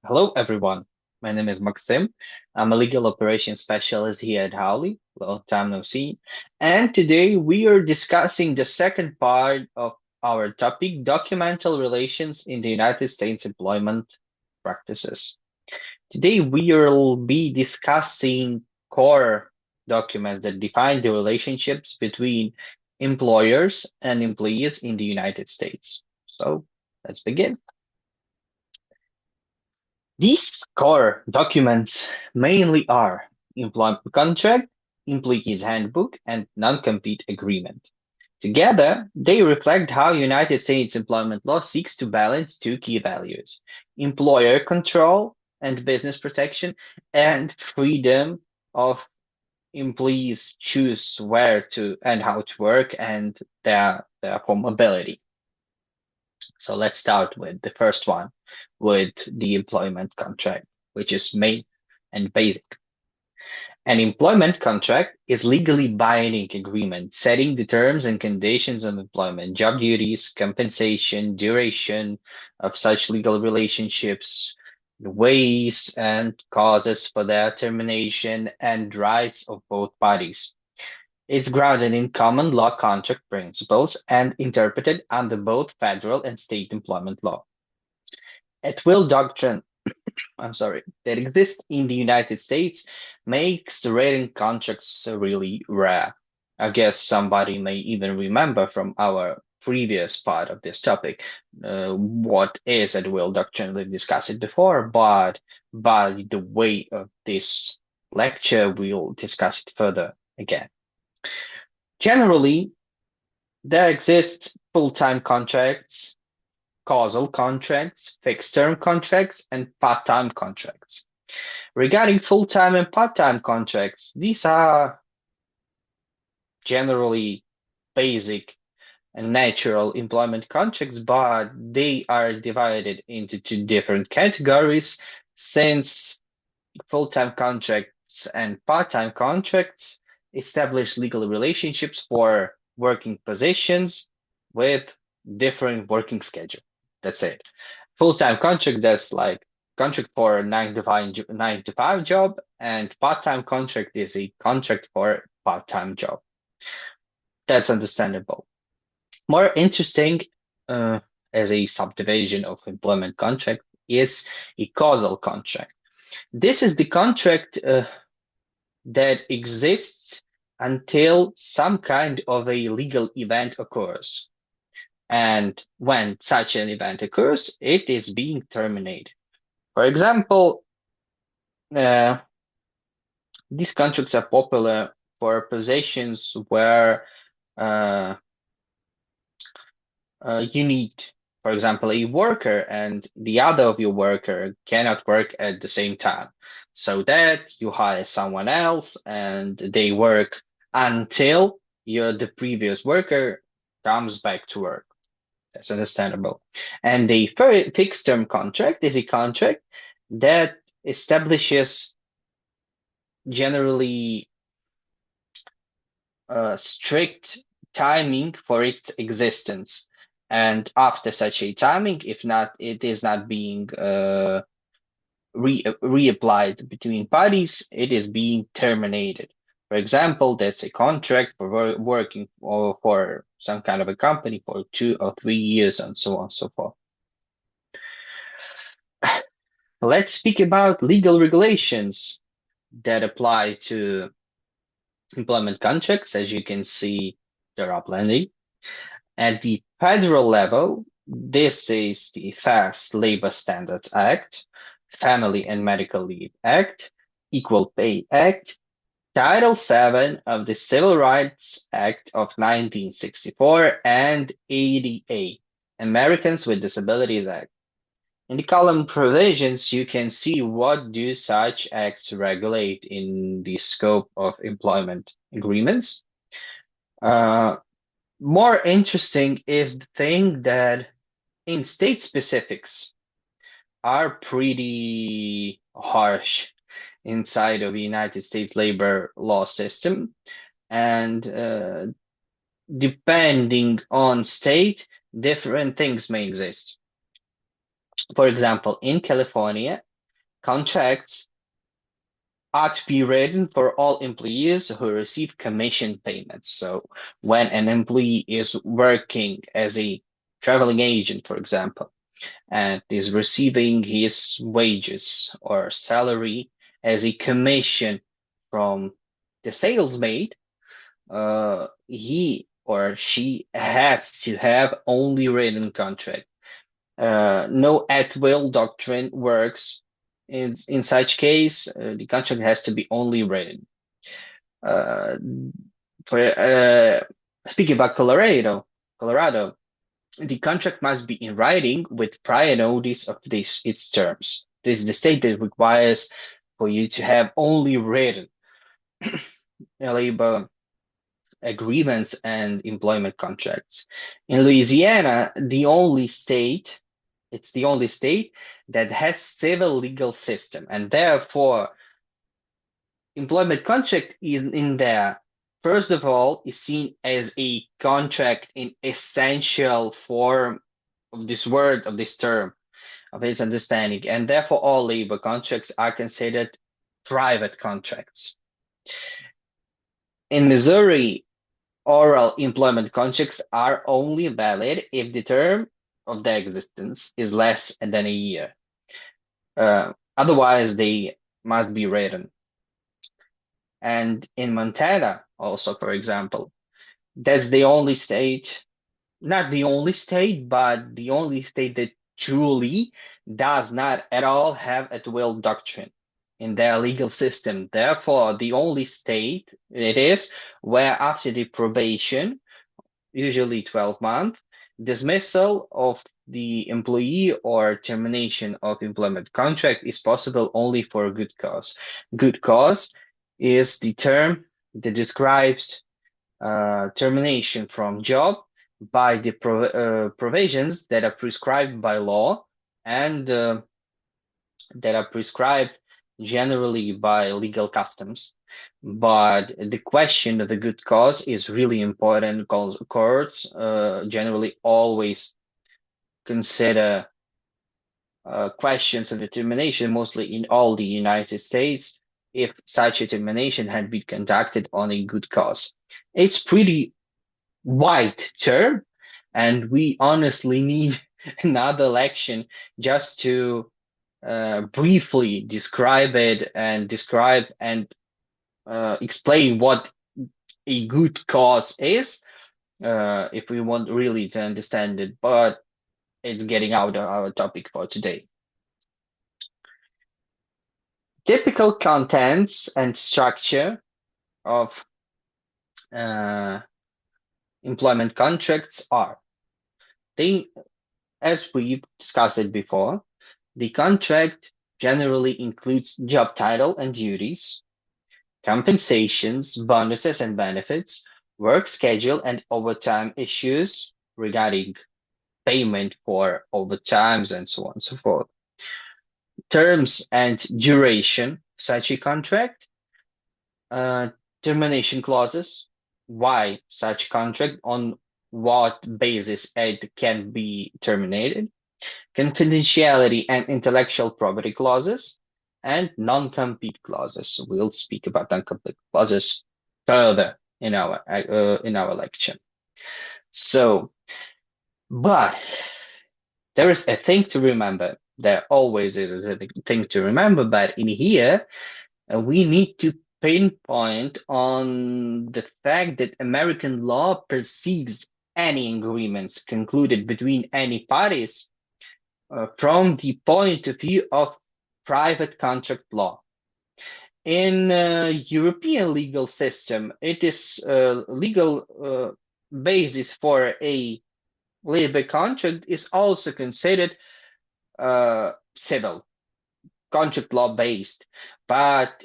Hello, everyone. My name is Maxim. I'm a legal operations specialist here at Howley. Long time no see. And today we are discussing the second part of our topic, documental relations in the United States employment practices. Today we will be discussing core documents that define the relationships between employers and employees in the United States. So let's begin. These core documents mainly are employment contract, employee's handbook, and non-compete agreement. Together, they reflect how United States employment law seeks to balance two key values: employer control and business protection, and freedom of employees choose where to and how to work and their mobility. So let's start with the first one, with the employment contract, which is main and basic. An employment contract is legally binding agreement setting the terms and conditions of employment, job duties, compensation, duration of such legal relationships, the ways and causes for their termination, and rights of both parties. It's grounded in common law contract principles and interpreted under both federal and state employment law. At will doctrine, that exists in the United States makes written contracts really rare. I guess somebody may even remember from our previous part of this topic what is at will doctrine. We've discussed it before, but by the way of this lecture, we'll discuss it further again. Generally, there exist full-time contracts, causal contracts, fixed-term contracts, and part-time contracts. Regarding full-time and part-time contracts, these are generally basic and natural employment contracts, but they are divided into two different categories since full-time contracts and part-time contracts establish legal relationships for working positions with different working schedule. That's it. Full-time contract, that's like contract for a 9 to 5 job, and part-time contract is a contract for part-time job. That's understandable. More interesting uh, as a subdivision of employment contract is a causal contract. This is the contract that exists until some kind of a legal event occurs. And when such an event occurs, it is being terminated. For example, uh, these contracts are popular for positions where uh, you need, for example, a worker and the other of your worker cannot work at the same time. So that you hire someone else and they work until the previous worker comes back to work. That's understandable. And a fixed term contract is a contract that establishes generally strict timing for its existence. And after such a timing, if not, it is not being reapplied between parties, it is being terminated. For example, that's a contract for working for some kind of a company for 2 or 3 years and so on and so forth. Let's speak about legal regulations that apply to employment contracts. As you can see, there are plenty. At the federal level, this is the FAST Labor Standards Act, Family and Medical Leave Act, Equal Pay Act, Title VII of the Civil Rights Act of 1964, and ADA, Americans with Disabilities Act. In the column provisions, you can see what do such acts regulate in the scope of employment agreements. More interesting is the thing that in state specifics are pretty harsh inside of the United States labor law system. And depending on state, different things may exist. For example, in California, Contracts are to be written for all employees who receive commission payments. So when an employee is working as a traveling agent, for example, and is receiving his wages or salary as a commission from the salesmaid, he or she has to have only written contract. No at-will doctrine works. In such case, the contract has to be only written. Uh, for Speaking about Colorado, the contract must be in writing with prior notice of its terms. This is the state that requires for you to have only written labor agreements and employment contracts. In Louisiana, it's the only state that has civil legal system, and therefore employment contract in there, first of all, is seen as a contract in essential form of this word, of this term, of its understanding, and therefore all labor contracts are considered private contracts. In Missouri, oral employment contracts are only valid if the term of their existence is less than a year. Otherwise, they must be written. And in Montana, also, for example, that's the only state, not the only state, but the only state that truly does not at all have at will doctrine in their legal system. Therefore, the only state it is where after the probation, usually 12 months, dismissal of the employee or termination of employment contract is possible only for a good cause. Good cause is the term that describes termination from job by the provisions that are prescribed by law and that are prescribed generally by legal customs. But the question of the good cause is really important. Courts generally always consider questions of determination, mostly in all the United States, if such a determination had been conducted on a good cause. It's pretty wide term, and we honestly need another election just to briefly describe it and explain what a good cause is, if we want really to understand it, but it's getting out of our topic for today. Typical contents and structure of employment contracts are, as we've discussed it before, the contract generally includes job title and duties, compensations, bonuses and benefits, work schedule and overtime issues regarding payment for overtimes and so on and so forth. Terms and duration, such a contract, termination clauses, why such contract, on what basis it can be terminated, confidentiality and intellectual property clauses, and non-compete clauses. We'll speak about non-compete clauses further in our lecture. So, but there is a thing to remember. There always is a thing to remember, but in here, we need to pinpoint on the fact that American law perceives any agreements concluded between any parties from the point of view of private contract law. In European legal system, it is legal basis for a labor contract is also considered civil contract law based, but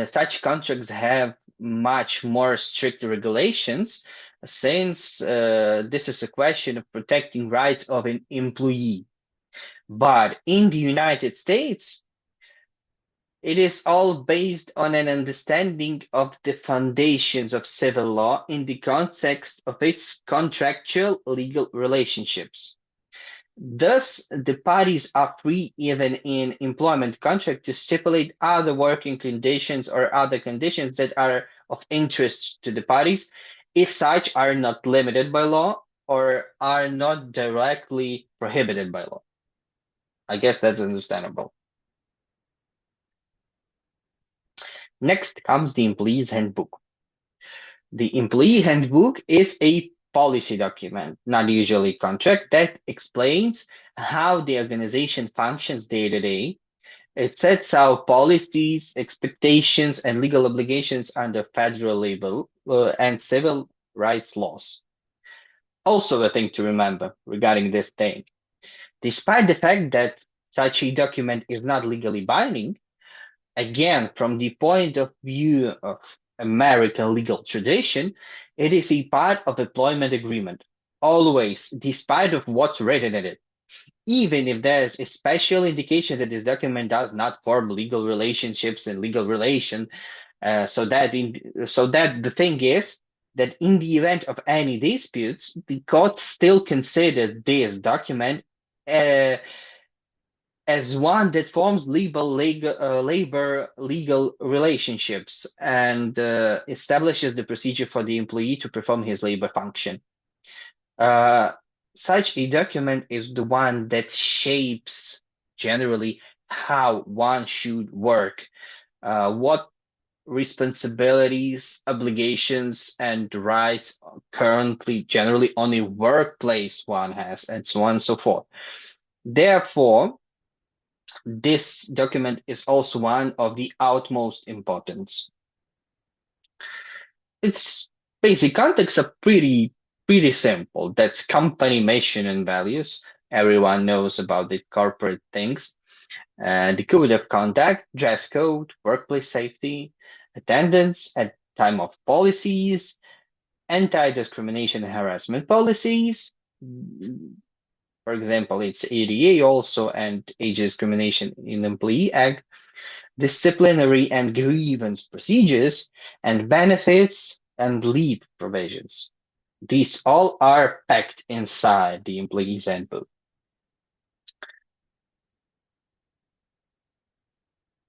such contracts have much more strict regulations, since this is a question of protecting rights of an employee. But in the United States, it is all based on an understanding of the foundations of civil law in the context of its contractual legal relationships. Thus, the parties are free, even in employment contract, to stipulate other working conditions or other conditions that are of interest to the parties, if such are not limited by law or are not directly prohibited by law. I guess that's understandable. Next comes the Employee's Handbook. The Employee Handbook is a policy document, not usually a contract, that explains how the organization functions day to day. It sets out policies, expectations, and legal obligations under federal labor and civil rights laws. Also, a thing to remember regarding this thing, despite the fact that such a document is not legally binding, again, from the point of view of American legal tradition, it is a part of employment agreement, always, despite of what's written in it. Even if there's a special indication that this document does not form legal relationships and legal relation, so that the thing is that in the event of any disputes, the courts still consider this document uh, as one that forms labor legal relationships and establishes the procedure for the employee to perform his labor function. Uh, Such a document is the one that shapes generally how one should work, what responsibilities, obligations, and rights currently generally on a workplace one has, and so on and so forth. Therefore, this document is also one of the utmost importance. Its basic context are pretty simple. That's company mission and values. Everyone knows about the corporate things. The code of conduct, dress code, workplace safety, attendance at time of policies, anti-discrimination and harassment policies. For example, it's ADA also and Age Discrimination in Employee Act, disciplinary and grievance procedures, and benefits and leave provisions. These all are packed inside the employee's handbook.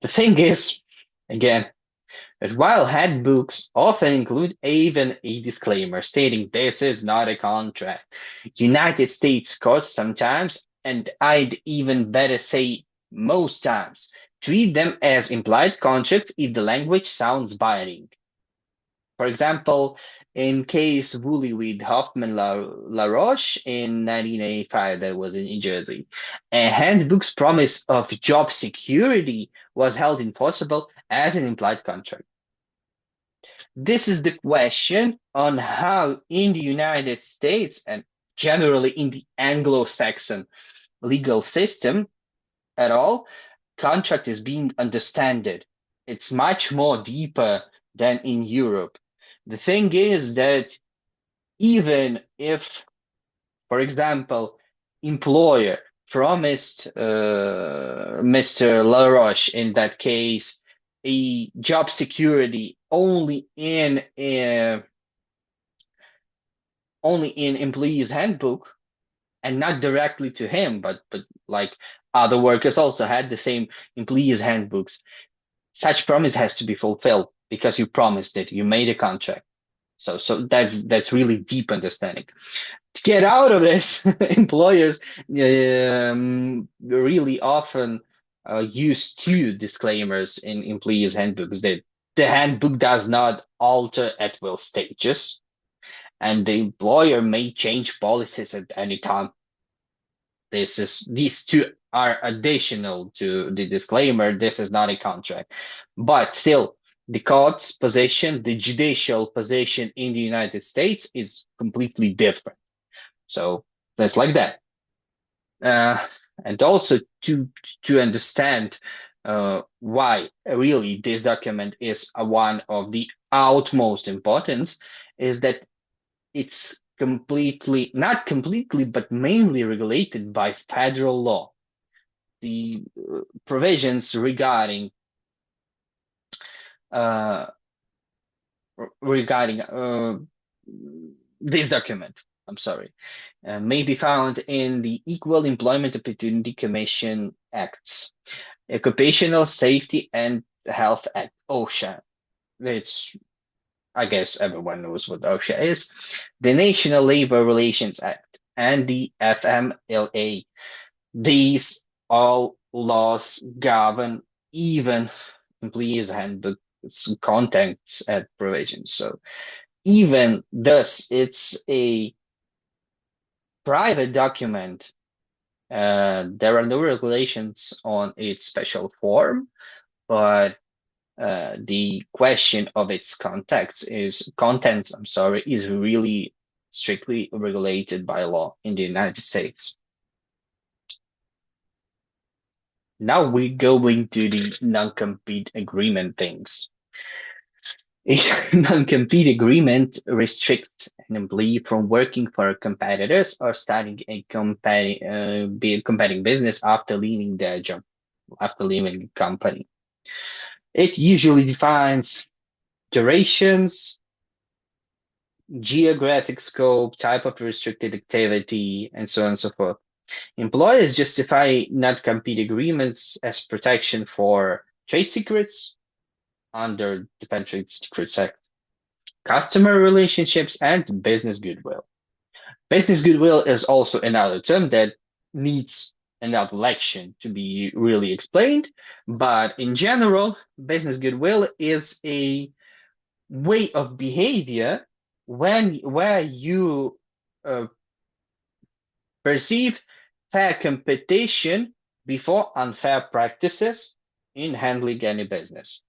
The thing is, again, that while handbooks often include even a disclaimer stating this is not a contract, United States courts sometimes, and I'd even better say most times, treat them as implied contracts if the language sounds binding. For example, in case Woolley with Hoffman LaRoche in 1985, that was in New Jersey, a handbook's promise of job security was held enforceable as an implied contract. This is the question on how, in the United States and generally in the Anglo-Saxon legal system at all, contract is being understood. It's much more deeper than in Europe. The thing is that even if, for example, employer promised Mr. LaRoche in that case a job security only in employee's handbook and not directly to him, but like other workers also had the same employee's handbooks. Such promise has to be fulfilled because you promised it, you made a contract. So that's really deep understanding. To get out of this, employers really often use two disclaimers in employees' handbooks that the handbook does not alter at will stages, and the employer may change policies at any time. These two are additional to the disclaimer. This is not a contract, but still, the court's position, the judicial position in the United States is completely different. So that's like that. Uh, and also to understand why really this document is one of the utmost importance is that it's not completely, but mainly regulated by federal law. The provisions uh, regarding this document. I'm sorry, may be found in the Equal Employment Opportunity Commission Acts, Occupational Safety and Health Act, OSHA. It's, I guess everyone knows what OSHA is, the National Labor Relations Act, and the FMLA. These all laws govern even employees' handbook contents and provisions. So even thus, it's a private document. There are no regulations on its special form, but the question of its contents, I'm sorry, is really strictly regulated by law in the United States. Now we go into the non-compete agreement things. A non-compete agreement restricts an employee from working for competitors or starting a competing business after leaving their job, after leaving the company. It usually defines durations, geographic scope, type of restricted activity, and so on and so forth. Employers justify non-compete agreements as protection for trade secrets under the Defense Trade Secrets Act, customer relationships, and business goodwill. Business goodwill is also another term that needs another lection to be really explained, but in general, business goodwill is a way of behavior where you uh, perceive fair competition before unfair practices in handling any business.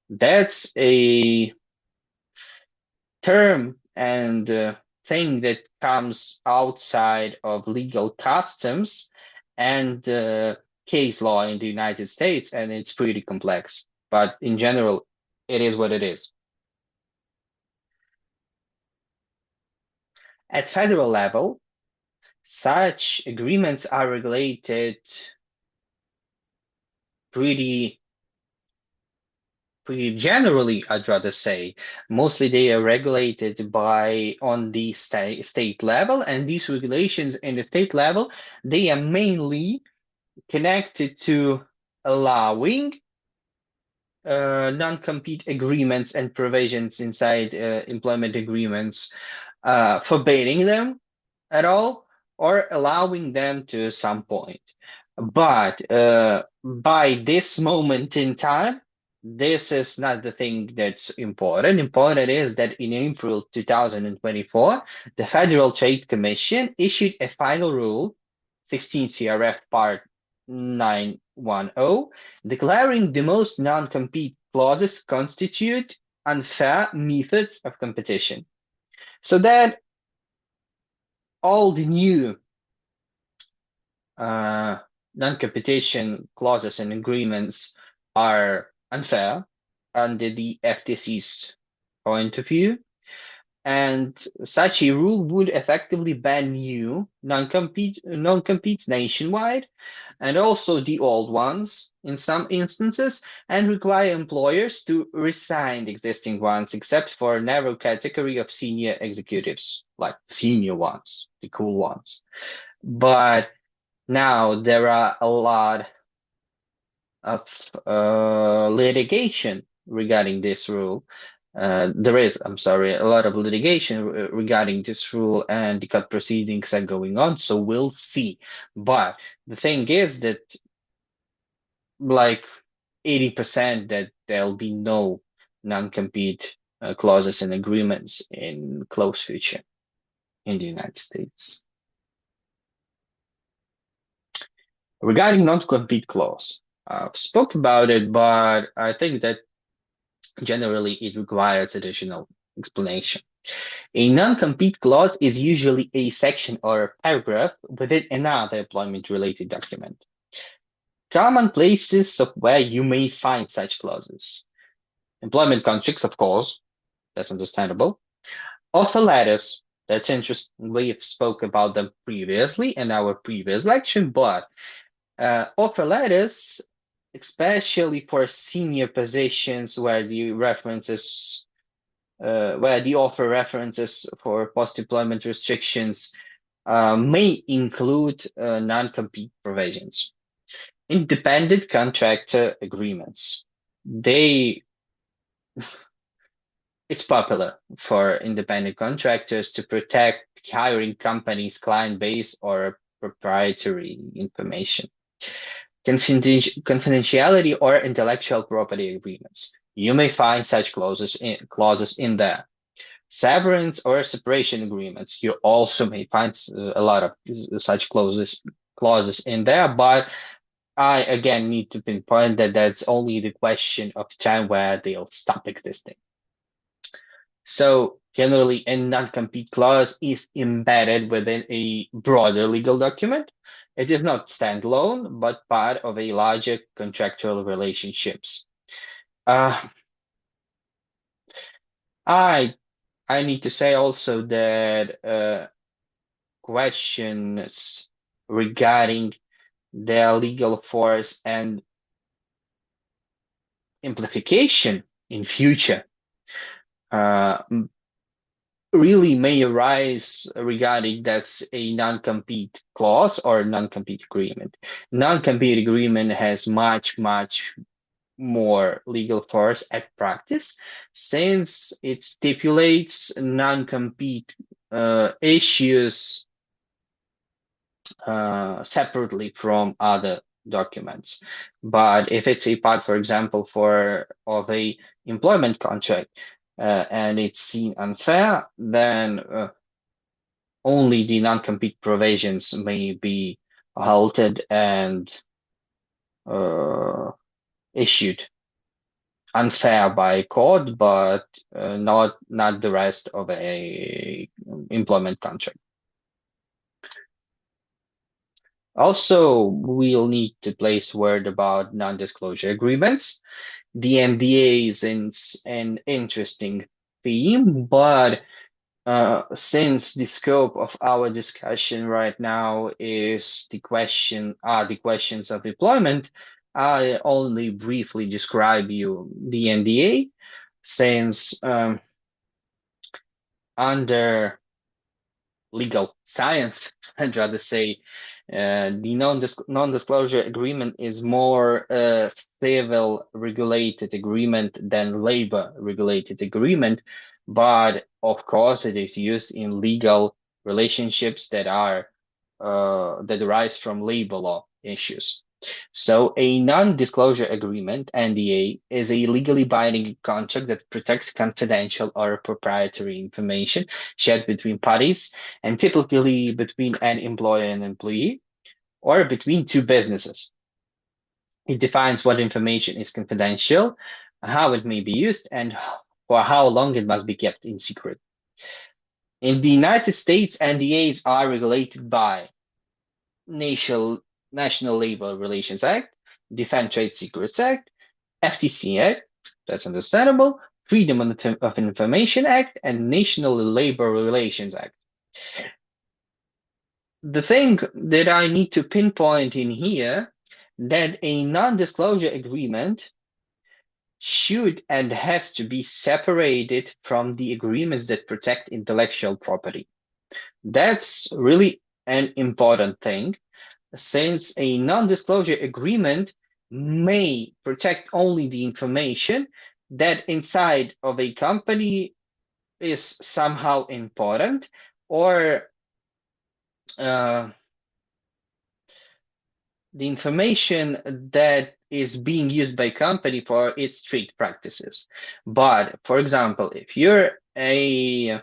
That's a term and thing that comes outside of legal customs and case law in the United States, and it's pretty complex. But in general, it is what it is. At federal level, such agreements are regulated pretty generally, I'd rather say. Mostly they are regulated by on the state level, and these regulations in the state level, they are mainly connected to allowing non-compete agreements and provisions inside employment agreements, forbidding them at all or allowing them to some point. But by this moment in time, this is not the thing that's important. Important is that in April 2024, the Federal Trade Commission issued a final rule, 16 CRF Part 910, declaring the most non-compete clauses constitute unfair methods of competition. So that all the new non-competition clauses and agreements are unfair under the FTC's point of view, and such a rule would effectively ban new non-competes nationwide, and also the old ones in some instances, and require employers to resign existing ones, except for a narrow category of senior executives, like senior ones, the cool ones. But now there are a lot of litigation regarding this rule. There is, I'm sorry, a lot of litigation regarding this rule, and the court proceedings are going on, so we'll see. But the thing is that like 80% that there'll be no non-compete clauses and agreements in close future in the United States. Regarding non-compete clause, I've spoke about it, but I think that generally it requires additional explanation. A non-compete clause is usually a section or a paragraph within another employment-related document. Common places of where you may find such clauses. Employment contracts, of course, that's understandable. Offer letters, that's interesting. We've spoke about them previously in our previous lecture, but offer letters, especially for senior positions where the references where the offer references for post-employment restrictions may include non-compete provisions. Independent contractor agreements. They It's popular for independent contractors to protect hiring companies' client base or proprietary information. Confidentiality or intellectual property agreements. You may find such clauses in there. Severance or separation agreements. You also may find a lot of such clauses in there, but I again need to pinpoint that that's only the question of time where they'll stop existing. So generally, a non-compete clause is embedded within a broader legal document. It is not standalone, but part of a larger contractual relationships. Uh, I I need to say also that questions regarding their legal force and amplification in future uh, really may arise regarding that's a non-compete clause or non-compete agreement. Non-compete agreement has much more legal force at practice since it stipulates non-compete issues separately from other documents. But if it's a part, for example, for of a employment contract, and it's seen unfair, then only the non-compete provisions may be halted and issued unfair by court, but not the rest of a employment contract. Also, we'll need to place word about non-disclosure agreements. The NDA is an interesting theme, but since the scope of our discussion right now is the questions of employment, I only briefly describe you the NDA, since under legal science, I'd rather say the non-disclosure agreement is more civil regulated agreement than labor regulated agreement, but of course it is used in legal relationships that arise from labor law issues. So a non-disclosure agreement, NDA, is a legally binding contract that protects confidential or proprietary information shared between parties and typically between an employer and employee or between two businesses. It defines what information is confidential, how it may be used, and for how long it must be kept in secret. In the United States, NDAs are regulated by National Labor Relations Act, Defense Trade Secrets Act, FTC Act, that's understandable, Freedom of Information Act, and National Labor Relations Act. The thing that I need to pinpoint in here, that a non-disclosure agreement should and has to be separated from the agreements that protect intellectual property. That's really an important thing, since a non-disclosure agreement may protect only the information that inside of a company is somehow important, or the information that is being used by company for its trade practices. But for example, if you're an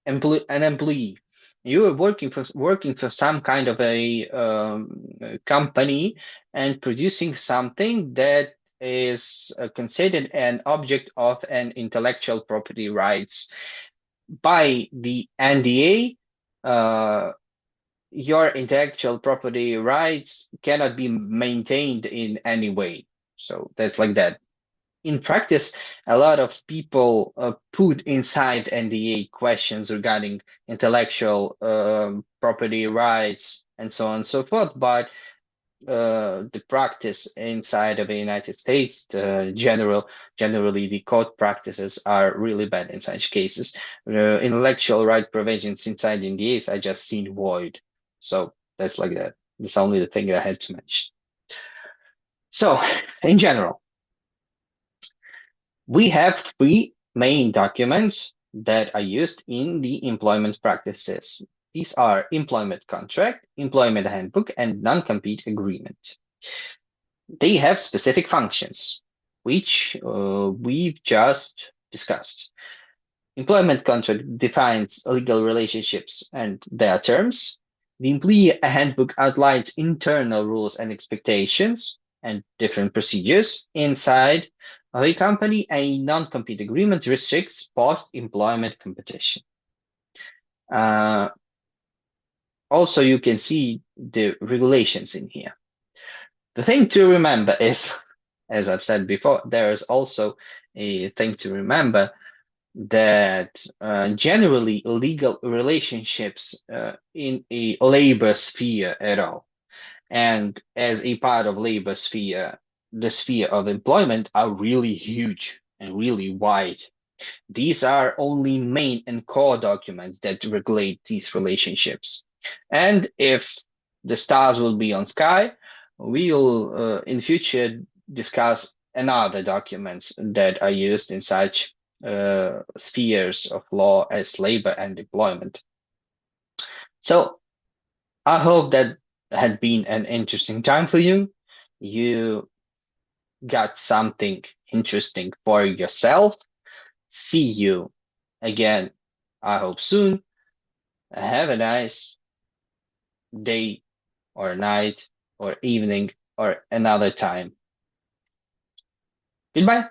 employee, you are working for some kind of a company and producing something that is considered an object of an intellectual property rights by the NDA. Your intellectual property rights cannot be maintained in any way. So that's like that. In practice, a lot of people put inside NDA questions regarding intellectual property rights and so on and so forth, but the practice inside of the United States, generally the court practices are really bad in such cases. Intellectual right provisions inside NDAs are just seen void. So that's like that. That's only the thing I had to mention. So in general, we have three main documents that are used in the employment practices. These are employment contract, employment handbook, and non-compete agreement. They have specific functions, which we've just discussed. Employment contract defines legal relationships and their terms. The employee handbook outlines internal rules and expectations and different procedures inside the company. A non-compete agreement restricts post-employment competition. Also, you can see the regulations in here. The thing to remember is, as I've said before, there is also a thing to remember that generally legal relationships in a labor sphere at all, and as a part of labor sphere, the sphere of employment are really huge and really wide. These are only main and core documents that regulate these relationships. And if the stars will be on sky, we'll in future discuss another documents that are used in such spheres of law as labor and employment. So I hope that had been an interesting time for you. You got something interesting for yourself. See you again, I hope soon. Have a nice day or night or evening or another time. Goodbye.